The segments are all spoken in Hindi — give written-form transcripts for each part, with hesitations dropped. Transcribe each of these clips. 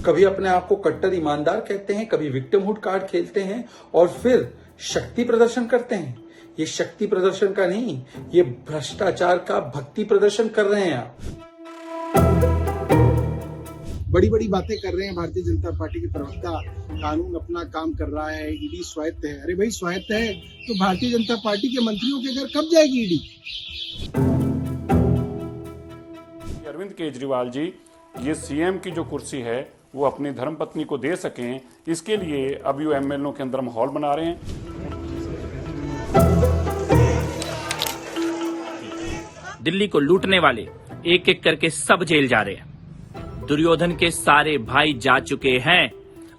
कभी अपने आप को कट्टर ईमानदार कहते हैं, कभी विक्टिमहुड कार्ड खेलते हैं और फिर शक्ति प्रदर्शन करते हैं। ये शक्ति प्रदर्शन का नहीं, ये भ्रष्टाचार का भक्ति प्रदर्शन कर रहे हैं आप। बड़ी बड़ी बातें कर रहे हैं भारतीय जनता पार्टी के प्रवक्ता, कानून अपना काम कर रहा है, ईडी स्वायत्त है। अरे भाई स्वायत्त है तो भारतीय जनता पार्टी के मंत्रियों के घर कब जाएगी ईडी? अरविंद केजरीवाल जी ये सीएम की जो कुर्सी है वो अपनी धर्मपत्नी को दे सकें, इसके लिए अब यू एमएलओ के अंदर माहौल बना रहे हैं। दिल्ली को लूटने वाले एक एक करके सब जेल जा रहे हैं। दुर्योधन के सारे भाई जा चुके हैं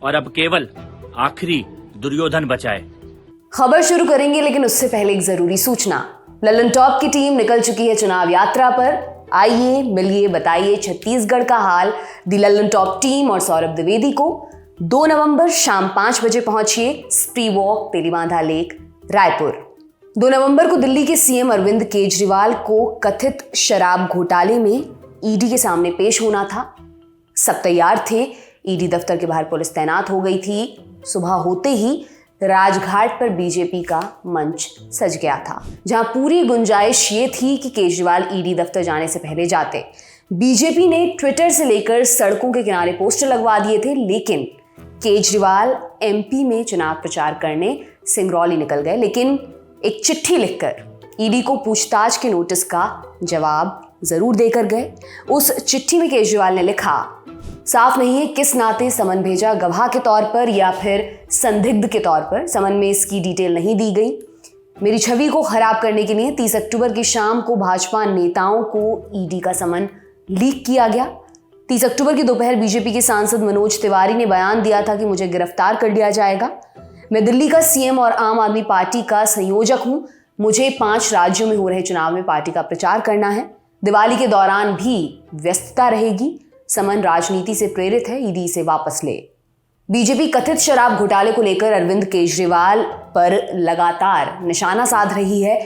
और अब केवल आखिरी दुर्योधन बचा है। खबर शुरू करेंगे लेकिन उससे पहले एक जरूरी सूचना। लल्लन टॉप की टीम निकल चुकी है चुनाव यात्रा पर। आइए मिलिए, बताइए छत्तीसगढ़ का हाल। दी लल्लन टॉप टीम और सौरभ द्विवेदी को 2 नवंबर शाम 5 बजे पहुंचिए spree walk, Telibandha lake, Raipur. 2 नवंबर को दिल्ली के सीएम अरविंद केजरीवाल को कथित शराब घोटाले में ईडी के सामने पेश होना था। सब तैयार थे, ईडी दफ्तर के बाहर पुलिस तैनात हो गई थी। सुबह होते ही राजघाट पर बीजेपी का मंच सज गया था, जहां पूरी गुंजाइश ये थी कि केजरीवाल ईडी दफ्तर जाने से पहले जाते। बीजेपी ने ट्विटर से लेकर सड़कों के किनारे पोस्टर लगवा दिए थे, लेकिन केजरीवाल एमपी में चुनाव प्रचार करने सिंगरौली निकल गए, लेकिन एक चिट्ठी लिखकर ईडी को पूछताछ के नोटिस का जवाब जरूर देकर गए। उस चिट्ठी में केजरीवाल ने लिखा, साफ नहीं है किस नाते समन भेजा, गवाह के तौर पर या फिर संदिग्ध के तौर पर। समन में इसकी डिटेल नहीं दी गई। मेरी छवि को खराब करने के लिए 30 अक्टूबर की शाम को भाजपा नेताओं को ईडी का समन लीक किया गया। 30 अक्टूबर की दोपहर बीजेपी के सांसद मनोज तिवारी ने बयान दिया था कि मुझे गिरफ्तार कर लिया जाएगा। मैं दिल्ली का सीएम और आम आदमी पार्टी का संयोजक हूं। मुझे 5 राज्यों में हो रहे चुनाव में पार्टी का प्रचार करना है। दिवाली के दौरान भी व्यस्तता रहेगी। समन राजनीति से प्रेरित है, ईडी इसे वापस ले। बीजेपी कथित शराब घोटाले को लेकर अरविंद केजरीवाल पर लगातार निशाना साध रही है।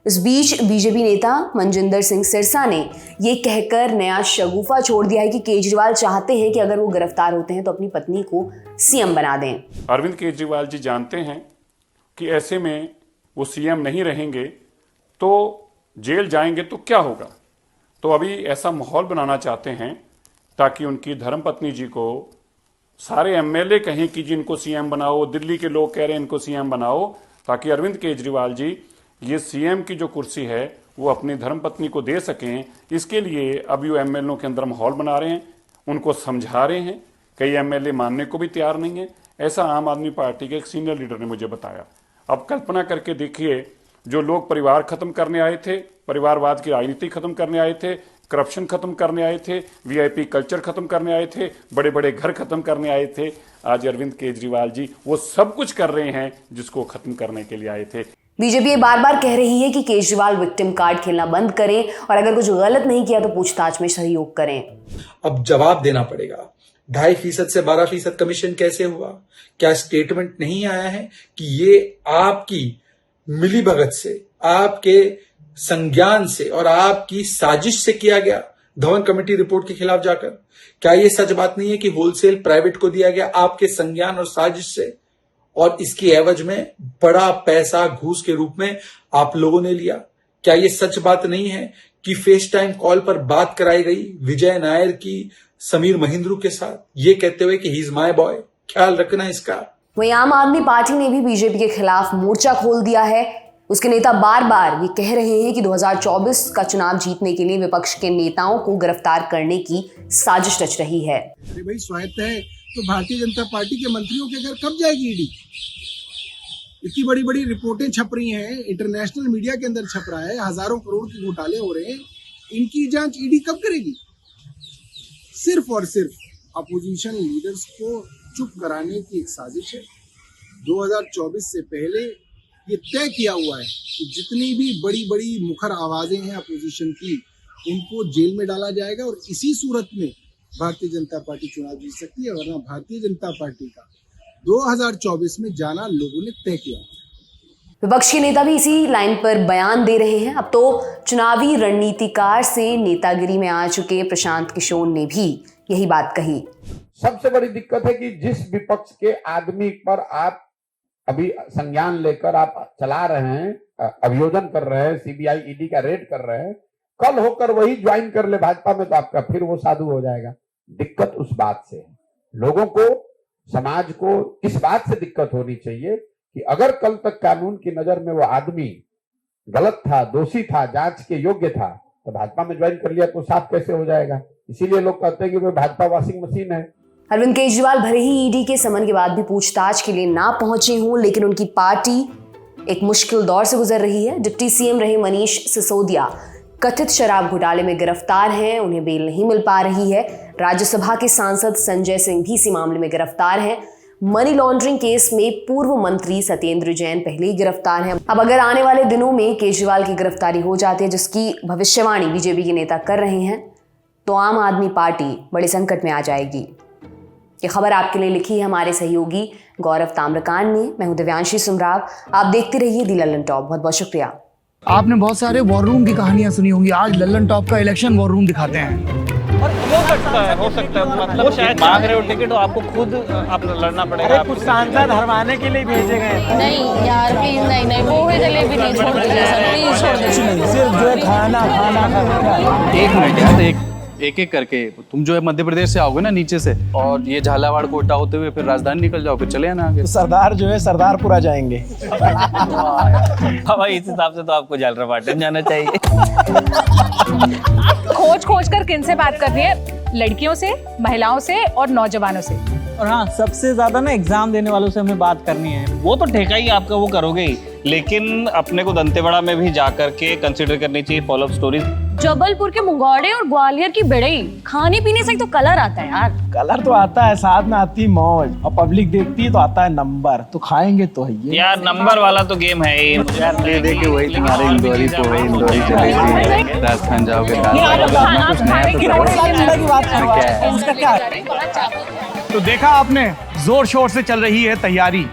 इस बीच बीजेपी नेता मनजिंदर सिंह सिरसा ने ये कहकर नया शगुफा छोड़ दिया है कि केजरीवाल चाहते हैं कि अगर वो गिरफ्तार होते हैं तो अपनी पत्नी को सीएम बना दें। अरविंद केजरीवाल जी जानते हैं कि ऐसे में वो सीएम नहीं रहेंगे तो जेल जाएंगे तो क्या होगा, तो अभी ऐसा माहौल बनाना चाहते हैं ताकि उनकी धर्मपत्नी जी को सारे एमएलए कहें कि जिनको सीएम बनाओ, दिल्ली के लोग कह रहे हैं इनको सीएम बनाओ, ताकि अरविंद केजरीवाल जी ये सीएम की जो कुर्सी है वो अपनी धर्मपत्नी को दे सकें। इसके लिए अब यू एमएलओ के अंदर माहौल बना रहे हैं, उनको समझा रहे हैं। कई एमएलए मानने को भी तैयार नहीं है, ऐसा आम आदमी पार्टी के एक सीनियर लीडर ने मुझे बताया। अब कल्पना करके देखिए, जो लोग परिवार खत्म करने आए थे, परिवारवाद की राजनीति खत्म करने आए थे, करप्शन खत्म करने आए थे, वीआईपी कल्चर खत्म करने आए थे, बड़े बड़े घर खत्म करने आए थे, आज अरविंद केजरीवाल जी वो सब कुछ कर रहे हैं जिसको खत्म करने के लिए आए थे। बीजेपी बार बार कह रही है कि केजरीवाल विक्टिम कार्ड खेलना बंद करें और अगर कुछ गलत नहीं किया तो पूछताछ में सहयोग करें। अब जवाब देना पड़ेगा। 2.5% से 12% कमीशन कैसे हुआ? क्या स्टेटमेंट नहीं आया है कि ये आपकी मिलीभगत से, आपके संज्ञान से और आपकी साजिश से किया गया, धवन कमेटी रिपोर्ट के खिलाफ जाकर? क्या ये सच बात नहीं है कि होलसेल प्राइवेट को दिया गया आपके संज्ञान और साजिश से, और इसकी एवज में बड़ा पैसा घूस के रूप में आप लोगों ने लिया? क्या ये सच बात नहीं है कि फेस टाइम कॉल पर बात कराई गई विजय नायर की समीर महिंद्रू के साथ, ये कहते हुए कि ही इज माय बॉय? ख्याल रखना इसका। वहीं आम आदमी पार्टी ने भी बीजेपी के खिलाफ मोर्चा खोल दिया है। उसके नेता बार बार ये कह रहे हैं कि 2024 का चुनाव जीतने के लिए विपक्ष के नेताओं को गिरफ्तार करने की साजिश रच रही है। अरे भाई स्वायत्त है तो भारतीय जनता पार्टी के मंत्रियों के घर कब जाएगी ईडी? इतनी बड़ी बड़ी रिपोर्टें छप रही हैं, इंटरनेशनल मीडिया के अंदर छप रहा है, हजारों करोड़ के घोटाले हो रहे हैं, इनकी जांच ईडी कब करेगी? सिर्फ और सिर्फ अपोजिशन लीडर्स को चुप कराने की एक साजिश है। 2024 से पहले ये तय किया हुआ है कि जितनी भी बड़ी बड़ी मुखर आवाजें हैं अपोजिशन की, उनको जेल में डाला जाएगा और इसी सूरत में भारतीय जनता पार्टी चुनाव जीत सकती है, वरना भारतीय जनता पार्टी का 2024 में जाना लोगों ने तय किया। विपक्ष के नेता भी इसी लाइन पर बयान दे रहे हैं। अब तो चुनावी रणनीतिकार से नेतागिरी में आ चुके प्रशांत किशोर ने भी यही बात कही। सबसे बड़ी दिक्कत है कि जिस विपक्ष के आदमी पर आप अभी संज्ञान लेकर आप चला रहे हैं, अभियोजन कर रहे हैं, सीबीआई ईडी का रेड कर रहे हैं, कल होकर वही ज्वाइन कर ले भाजपा में तो आपका फिर वो साधु हो जाएगा। दिक्कत उस बात से है, लोगों को, समाज को किस बात से दिक्कत होनी चाहिए कि अगर कल तक कानून की नजर में वो आदमी गलत था, दोषी था, जांच के योग्य था, तो भाजपा में ज्वाइन कर लिया तो साफ कैसे हो जाएगा। इसीलिए लोग कहते हैं कि वो भाजपा वॉशिंग मशीन है। अरविंद केजरीवाल भले ही ईडी के समन के बाद भी पूछताछ के लिए ना पहुंचे हों, लेकिन उनकी पार्टी एक मुश्किल दौर से गुजर रही है। डिप्टी सीएम रहे मनीष सिसोदिया कथित शराब घोटाले में गिरफ्तार हैं, उन्हें बेल नहीं मिल पा रही है। राज्यसभा के सांसद संजय सिंह भी इसी मामले में गिरफ्तार हैं। मनी लॉन्ड्रिंग केस में पूर्व मंत्री सत्येंद्र जैन पहले ही गिरफ्तार हैं। अब अगर आने वाले दिनों में केजरीवाल की गिरफ्तारी हो जाती है, जिसकी भविष्यवाणी बीजेपी के नेता कर रहे हैं, तो आम आदमी पार्टी बड़े संकट में आ जाएगी। ये खबर आपके लिए लिखी है हमारे सहयोगी गौरव ताम्रकांड ने। मैं हूं दिव्यांशी सुमराव। आप देखते रहिए दी लल्लन टॉप। बहुत बहुत शुक्रिया। आपने बहुत सारे वॉर रूम की कहानियां सुनी होंगी, आज लल्लन टॉप का इलेक्शन वॉर रूम दिखाते हैं। और हो सकता है मतलब शायद मांग रहे हो टिकट, तो आपको खुद आप लड़ना पड़ेगा। कुछ सांसद हरवाने के लिए भेजे गए। नहीं यार प्लीज, नहीं वो है जलेबी नहीं, छोड़ दीजिए सर, प्लीज छोड़ दीजिए। सिर्फ जो है खाना। एक मिनट यार, एक करके तुम जो है मध्य प्रदेश से आओगे ना नीचे से, और ये झालावाड़ कोटा होते हुए फिर राजधानी निकल जाओगे, चले आना आगे। तो सरदार जो है सरदारपुरा जाएंगे। भाई इस हिसाब से तो आपको झालरापाटन जाना चाहिए। खोज कर किन से बात करनी है? लड़कियों से, महिलाओं से और नौजवानों से। और हाँ, सबसे ज्यादा ना एग्जाम देने वालों से हमें बात करनी है। वो तो ठेका ही आपका वो करोगे ही, लेकिन अपने को दंतेवाड़ा में भी जा करके कंसिडर करनी चाहिए फॉलोअप स्टोरीज। जबलपुर के मुंगौड़े और ग्वालियर की बेड़ई, खाने पीने से तो कलर आता है यार। कलर तो आता है, साथ में आती है मौज, और पब्लिक देखती है तो आता है नंबर। तो खाएंगे तो है ये यार, नंबर वाला तो गेम है ही। ये देखिए वही तुम्हारे इंदौरी पोहे, इंदौरी जलेबी, राजस्थान जाओगे तो देखा आपने, जोर शोर से चल रही है तैयारी।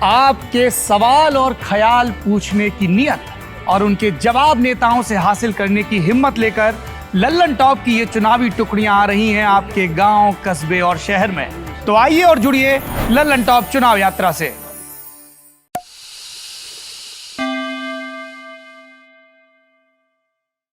आपके सवाल और ख्याल पूछने की नियत और उनके जवाब नेताओं से हासिल करने की हिम्मत लेकर लल्लन टॉप की ये चुनावी टुकड़ियां आ रही हैं आपके गांव, कस्बे और शहर में। तो आइए और जुड़िए लल्लन टॉप चुनाव यात्रा से।